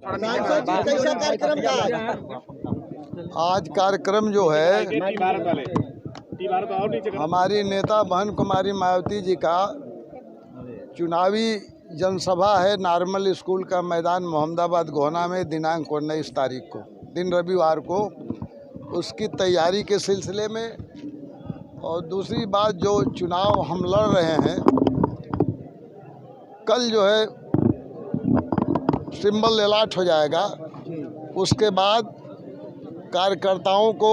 सांसद जी कैसा कार्यक्रम का आज कार्यक्रम जो है हमारी नेता बहन कुमारी मायावती जी का चुनावी जनसभा है नार्मल स्कूल का मैदान मोहम्मदाबाद गोहना में दिनांक 19 तारीख को दिन रविवार को उसकी तैयारी के सिलसिले में। और दूसरी बात जो चुनाव हम लड़ रहे हैं कल जो है सिंबल अलॉट हो जाएगा। उसके बाद कार्यकर्ताओं को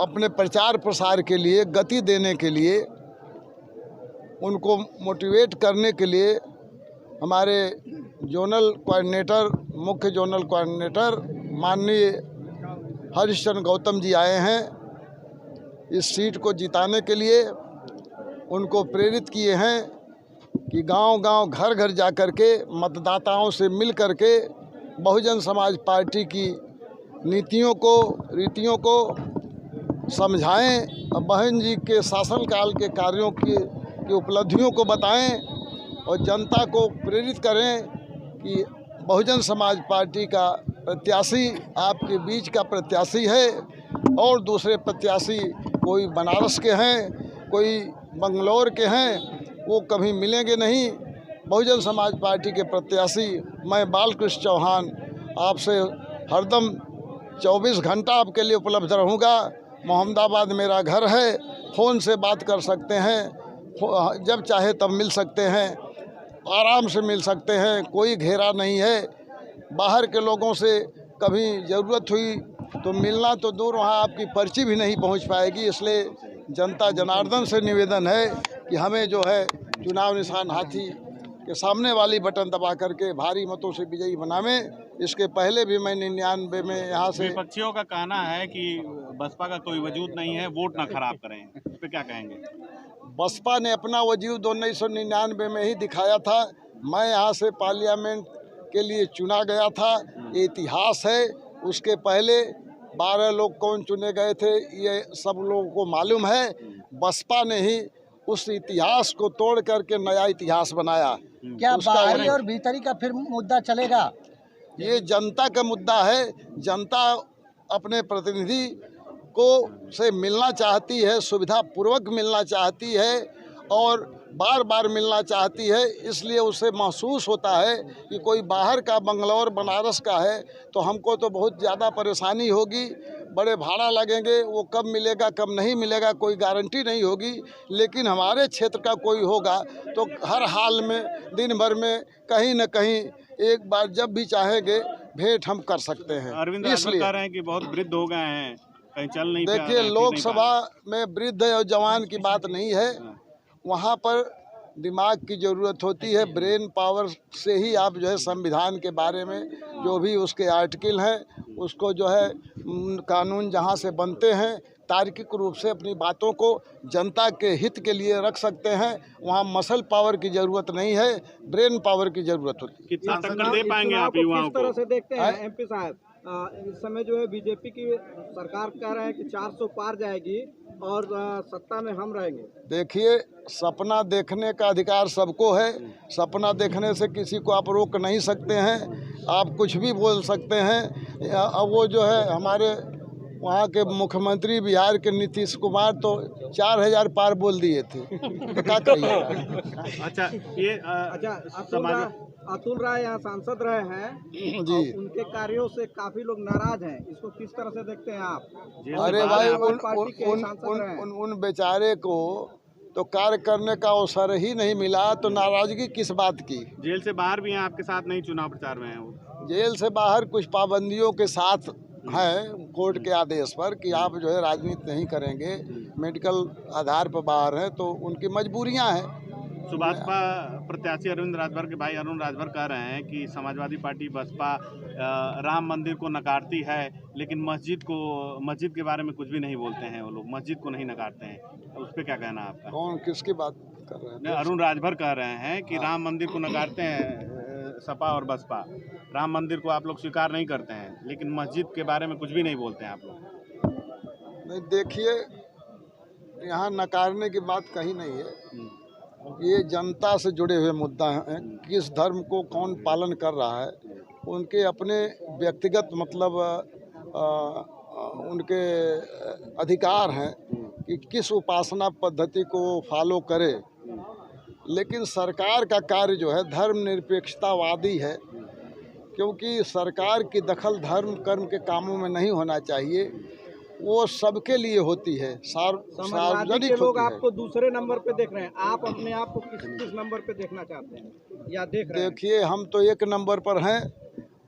अपने प्रचार प्रसार के लिए गति देने के लिए उनको मोटिवेट करने के लिए हमारे जोनल कोऑर्डिनेटर मुख्य जोनल कोऑर्डिनेटर माननीय हरिश्चंद्र गौतम जी आए हैं। इस सीट को जिताने के लिए उनको प्रेरित किए हैं कि गांव-गांव घर-घर जा कर के मतदाताओं से मिल कर के बहुजन समाज पार्टी की नीतियों को रीतियों को समझाएं और बहन जी के शासनकाल के कार्यों की उपलब्धियों को बताएं और जनता को प्रेरित करें कि बहुजन समाज पार्टी का प्रत्याशी आपके बीच का प्रत्याशी है और दूसरे प्रत्याशी कोई बनारस के हैं कोई बंगलौर के हैं, वो कभी मिलेंगे नहीं। बहुजन समाज पार्टी के प्रत्याशी मैं बालकृष्ण चौहान आपसे हरदम 24 घंटा आपके लिए उपलब्ध रहूँगा। मोहम्मदाबाद मेरा घर है, फ़ोन से बात कर सकते हैं, जब चाहे तब मिल सकते हैं, आराम से मिल सकते हैं, कोई घेरा नहीं है। बाहर के लोगों से कभी ज़रूरत हुई तो मिलना तो दूर वहाँ आपकी पर्ची भी नहीं पहुँच पाएगी। इसलिए जनता जनार्दन से निवेदन है कि हमें जो है चुनाव निशान हाथी के सामने वाली बटन दबा करके भारी मतों से विजयी बनावें। इसके पहले भी मैं 99 में यहाँ से विपक्षियों का कहना है कि बसपा का कोई वजूद नहीं है, वोट ना खराब करें, इस पे क्या कहेंगे? बसपा ने अपना वजूद 1999 में ही दिखाया था। मैं यहाँ से पार्लियामेंट के लिए चुना गया था, ये इतिहास है। उसके पहले 12 लोग कौन चुने गए थे ये सब लोगों को मालूम है। बसपा ने ही उस इतिहास को तोड़ करके नया इतिहास बनाया। क्या बाहरी और भीतरी का फिर मुद्दा चलेगा? ये जनता का मुद्दा है। जनता अपने प्रतिनिधि को से मिलना चाहती है, सुविधा पूर्वक मिलना चाहती है और बार बार मिलना चाहती है। इसलिए उसे महसूस होता है कि कोई बाहर का बंगलौर बनारस का है तो हमको तो बहुत ज़्यादा परेशानी होगी, बड़े भाड़ा लगेंगे, वो कब मिलेगा कब नहीं मिलेगा कोई गारंटी नहीं होगी। लेकिन हमारे क्षेत्र का कोई होगा तो हर हाल में दिन भर में कहीं न कहीं एक बार जब भी चाहेंगे भेंट हम कर सकते हैं। अरविंद राजभर कह रहे हैं कि बहुत वृद्ध हो गए हैं, कहीं चल नहीं पा रहे। देखिए, लोकसभा में वृद्ध और जवान की बात नहीं है, वहाँ पर दिमाग की ज़रूरत होती है। ब्रेन पावर से ही आप जो है संविधान के बारे में जो भी उसके आर्टिकल हैं उसको जो है कानून जहाँ से बनते हैं तार्किक रूप से अपनी बातों को जनता के हित के लिए रख सकते हैं। वहाँ मसल पावर की ज़रूरत नहीं है, ब्रेन पावर की ज़रूरत होती है। कितना टक्कर दे पाएंगे आप युवाओं को? किस तरह से देखते हैं एमपी साहब? इस समय जो है बीजेपी की सरकार कह रहा है कि 400 पार जाएगी और सत्ता में हम रहेंगे। अब सपना देखने का अधिकार सबको है। सपना देखने से किसी को आप रोक नहीं सकते हैं। आप कुछ भी बोल सकते हैं। अब वो जो है हमारे वहाँ के मुख्यमंत्री बिहार के नीतीश कुमार तो 4000 पार बोल दिए थे, तो क्या कहिएगा? अच्छा, ये अतुल राय यहाँ सांसद रहे हैं जी, उनके कार्यों से काफी लोग नाराज हैं, इसको किस तरह से देखते हैं आप? अरे भाई उन बेचारे को तो कार्य करने का अवसर ही नहीं मिला तो नाराजगी किस बात की? जेल से बाहर भी हैं आपके साथ नहीं चुनाव प्रचार में हैं वो? जेल से बाहर कुछ पाबंदियों के साथ हैं कोर्ट के आदेश पर कि आप जो है राजनीति नहीं करेंगे, मेडिकल आधार पर बाहर हैं, तो उनकी मजबूरियां हैं। सुभाषपा प्रत्याशी अरविंद राजभर के भाई अरुण राजभर कह रहे हैं कि समाजवादी पार्टी बसपा राम मंदिर को नकारती है लेकिन मस्जिद के बारे में कुछ भी नहीं बोलते हैं। वो लोग मस्जिद को नहीं नकारते हैं, उस पर क्या कहना है आपका? कौन किसकी बात कर रहे हैं? अरुण राजभर कह रहे हैं कि राम मंदिर को नकारते हैं सपा और बसपा, राम मंदिर को आप लोग स्वीकार नहीं करते हैं लेकिन मस्जिद के बारे में कुछ भी नहीं बोलते हैं आप लोग। नहीं, देखिए, यहाँ नकारने की बात कहीं नहीं है। ये जनता से जुड़े हुए मुद्दा हैं। किस धर्म को कौन पालन कर रहा है, उनके अपने व्यक्तिगत मतलब उनके अधिकार हैं कि किस उपासना पद्धति को फॉलो करे। लेकिन सरकार का कार्य जो है धर्मनिरपेक्षतावादी है, क्योंकि सरकार की दखल धर्म कर्म के कामों में नहीं होना चाहिए। वो सबके लिए होती है, सार्वजनिक सार्वजनिक लोग होती है। आपको दूसरे नंबर पे देख रहे हैं, आप अपने आप को किस नंबर पे देखना चाहते हैं या देख रहे हैं? देखिए, हम तो एक नंबर पर हैं।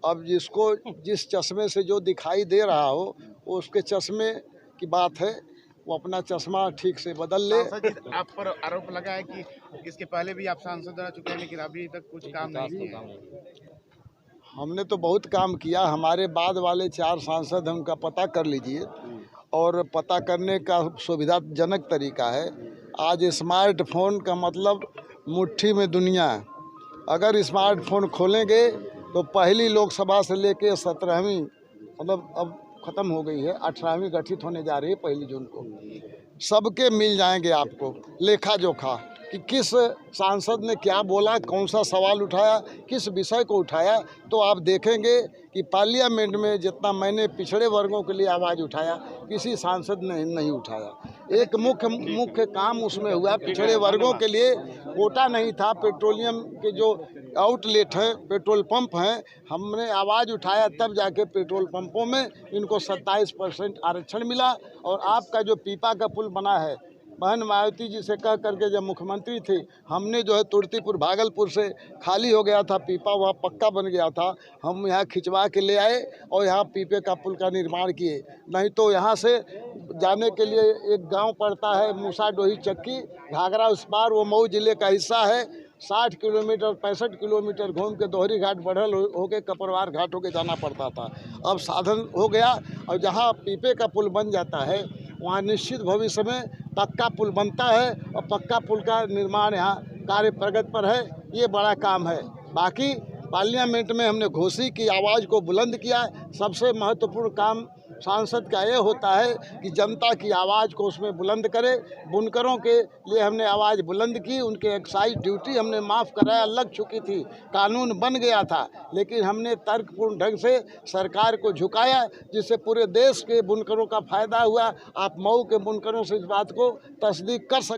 अब जिसको जिस चश्मे से जो दिखाई दे रहा हो वो उसके चश्मे की बात है, वो अपना चश्मा ठीक से बदल ले। आप पर आरोप लगा है कि इसके पहले भी आप सांसद रह चुके हैं, लेकिन अभी तक कुछ काम नहीं किया है। हमने तो बहुत काम किया। हमारे बाद वाले 4 सांसद हैं, उनका पता कर लीजिए। और पता करने का सुविधाजनक तरीका है। आज स्मार्टफोन का मतलब मुट्ठी में दुनिया है। अगर स्मार्टफोन खोलेंगे तो पहली लोकसभा से लेके 17वीं मतलब अब ख़त्म हो गई है, 18वीं गठित होने जा रही है 1 जून को। सबके मिल जाएंगे आपको लेखा जोखा कि किस सांसद ने क्या बोला, कौन सा सवाल उठाया, किस विषय को उठाया। तो आप देखेंगे कि पार्लियामेंट में जितना मैंने पिछड़े वर्गों के लिए आवाज़ उठाया, किसी सांसद ने नहीं उठाया। एक मुख्य काम उसमें हुआ, पिछड़े वर्गों के लिए कोटा नहीं था। पेट्रोलियम के जो आउटलेट हैं, पेट्रोल पंप हैं, हमने आवाज़ उठाया, तब जाके पेट्रोल पंपों में इनको 27% आरक्षण मिला। और आपका जो पीपा का पुल बना है, बहन मायावती जी से कह करके जब मुख्यमंत्री थे, हमने जो है तुर्तीपुर भागलपुर से खाली हो गया था पीपा, वहाँ पक्का बन गया था, हम यहाँ खिंचवा के ले आए और यहाँ पीपे का पुल का निर्माण किए। नहीं तो यहाँ से जाने के लिए एक गांव पड़ता है मूसा डोही चक्की, घाघरा उस पार, वो मऊ जिले का हिस्सा है। 60 किलोमीटर 65 किलोमीटर घूम के दोहरी घाट बढ़ल होके कपरवार घाट होके जाना पड़ता था। अब साधन हो गया और जहाँ पीपे का पुल बन जाता है वहाँ निश्चित भविष्य में पक्का पुल बनता है और पक्का पुल का निर्माण यहाँ कार्य प्रगति पर है। ये बड़ा काम है। बाकी पार्लियामेंट में हमने घोषी की आवाज़ को बुलंद किया। सबसे महत्वपूर्ण काम सांसद का ये होता है कि जनता की आवाज़ को उसमें बुलंद करे। बुनकरों के लिए हमने आवाज़ बुलंद की, उनके एक्साइज ड्यूटी हमने माफ़ कराया, लग चुकी थी, कानून बन गया था, लेकिन हमने तर्कपूर्ण ढंग से सरकार को झुकाया, जिससे पूरे देश के बुनकरों का फ़ायदा हुआ। आप मऊ के बुनकरों से इस बात को तस्दीक कर सकते।